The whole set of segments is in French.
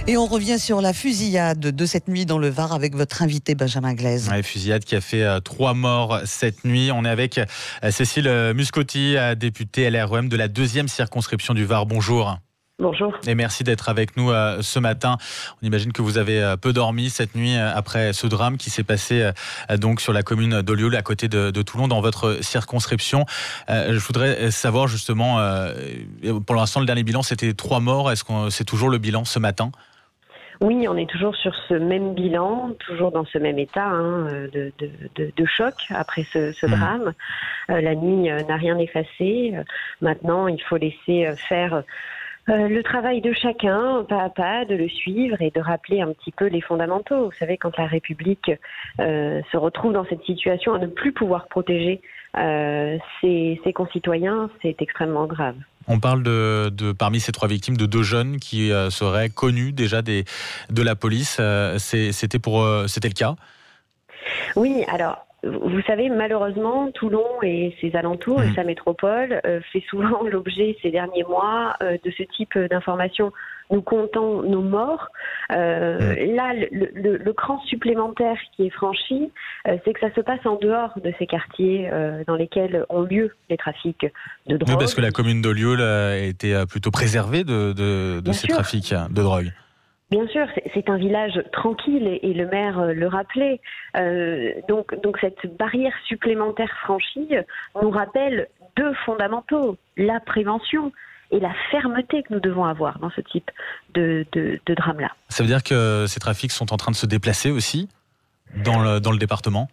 Et on revient sur la fusillade de cette nuit dans le Var avec votre invité Benjamin Glaise. Ouais, fusillade qui a fait 3 morts cette nuit. On est avec Cécile Muscotti, députée LREM de la 2e circonscription du Var. Bonjour. Bonjour. Et merci d'être avec nous ce matin. On imagine que vous avez peu dormi cette nuit après ce drame qui s'est passé donc sur la commune d'Olioul à côté de Toulon dans votre circonscription. Je voudrais savoir justement, pour l'instant le dernier bilan c'était 3 morts. Est-ce que c'est toujours le bilan ce matin ? Oui, on est toujours sur ce même bilan, toujours dans ce même état de choc après ce drame. La nuit n'a rien effacé. Maintenant, il faut laisser faire le travail de chacun, pas à pas, de le suivre et de rappeler un petit peu les fondamentaux. Vous savez, quand la République se retrouve dans cette situation à ne plus pouvoir protéger ses concitoyens, c'est extrêmement grave. On parle parmi ces 3 victimes, de 2 jeunes qui seraient connus déjà de la police. C'était le cas ? Oui, alors, vous savez, malheureusement, Toulon et ses alentours et sa métropole fait souvent l'objet ces derniers mois de ce type d'informations. Nous comptons nos morts. Là, le cran supplémentaire qui est franchi, c'est que ça se passe en dehors de ces quartiers dans lesquels ont lieu les trafics de drogue. Oui, parce que la commune d'Olioul a été plutôt préservée de ces trafics de drogue. Bien sûr, c'est un village tranquille et le maire le rappelait. Donc cette barrière supplémentaire franchie nous rappelle 2 fondamentaux, la prévention et la fermeté que nous devons avoir dans ce type de drame-là. Ça veut dire que ces trafics sont en train de se déplacer aussi dans le département ?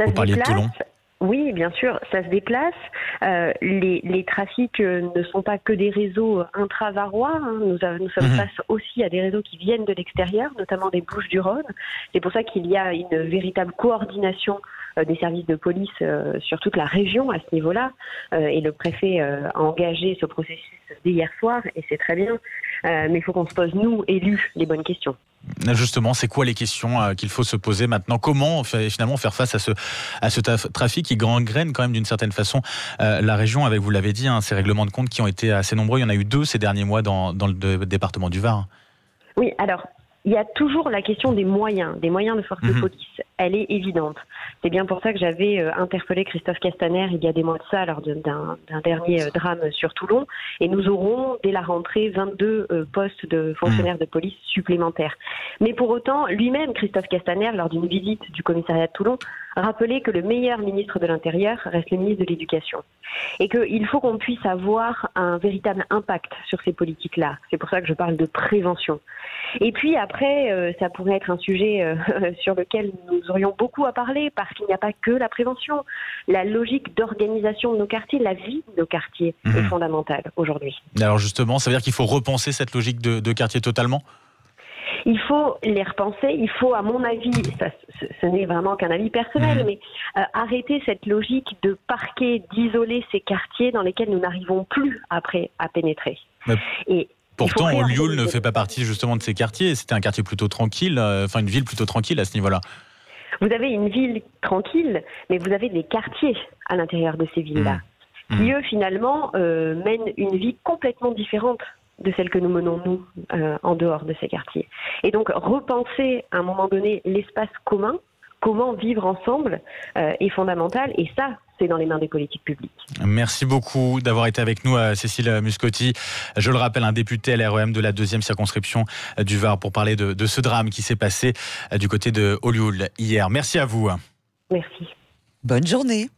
Vous parliez de Toulon ? Oui, bien sûr, ça se déplace. Les trafics ne sont pas que des réseaux intra-varois. Nous sommes face aussi à des réseaux qui viennent de l'extérieur, notamment des Bouches-du-Rhône. C'est pour ça qu'il y a une véritable coordination des services de police sur toute la région à ce niveau-là. Et le préfet a engagé ce processus dès hier soir, et c'est très bien. Mais il faut qu'on se pose, nous, élus, les bonnes questions. Justement, c'est quoi les questions qu'il faut se poser maintenant ? Comment finalement faire face à ce trafic qui gangrène quand même d'une certaine façon la région, avec, vous l'avez dit, ces règlements de compte qui ont été assez nombreux. Il y en a eu 2 ces derniers mois dans le département du Var. Oui, alors, il y a toujours la question des moyens de force de police. Elle est évidente. C'est bien pour ça que j'avais interpellé Christophe Castaner il y a des mois de ça, lors d'un dernier drame sur Toulon. Et nous aurons, dès la rentrée, 22 postes de fonctionnaires de police supplémentaires. Mais pour autant, lui-même, Christophe Castaner, lors d'une visite du commissariat de Toulon, rappelait que le meilleur ministre de l'Intérieur reste le ministre de l'Éducation. Et qu'il faut qu'on puisse avoir un véritable impact sur ces politiques-là. C'est pour ça que je parle de prévention. Et puis après, ça pourrait être un sujet sur lequel nous aurions beaucoup à parler, parce qu'il n'y a pas que la prévention. La logique d'organisation de nos quartiers, la vie de nos quartiers est fondamentale aujourd'hui. Alors justement, ça veut dire qu'il faut repenser cette logique de quartier totalement ? Il faut les repenser, il faut, à mon avis, ce n'est vraiment qu'un avis personnel, mais arrêter cette logique de parquer, d'isoler ces quartiers dans lesquels nous n'arrivons plus après à pénétrer. Et pourtant, Olioul ne fait pas partie justement de ces quartiers. C'était un quartier plutôt tranquille, une ville plutôt tranquille à ce niveau-là. Vous avez une ville tranquille, mais vous avez des quartiers à l'intérieur de ces villes-là, qui eux, finalement, mènent une vie complètement différente de celle que nous menons, nous, en dehors de ces quartiers. Et donc, repenser, à un moment donné, l'espace commun, comment vivre ensemble, est fondamental. Et ça, c'est dans les mains des politiques publiques. Merci beaucoup d'avoir été avec nous, Cécile Muscotti. Je le rappelle, un député LREM de la 2e circonscription du Var, pour parler de ce drame qui s'est passé du côté de Olioul hier. Merci à vous. Merci. Bonne journée.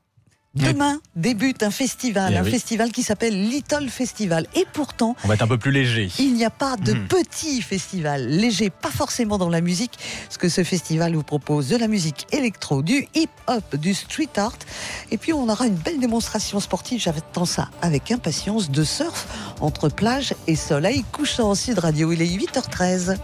Demain débute un festival, festival qui s'appelle Little Festival. Et pourtant, on va être un peu plus léger. Il n'y a pas de petit festival léger, pas forcément dans la musique, parce que ce festival vous propose de la musique électro, du hip-hop, du street art. Et puis on aura une belle démonstration sportive, j'attends ça avec impatience, de surf entre plage et soleil couchant. Sud Radio, il est 8h13.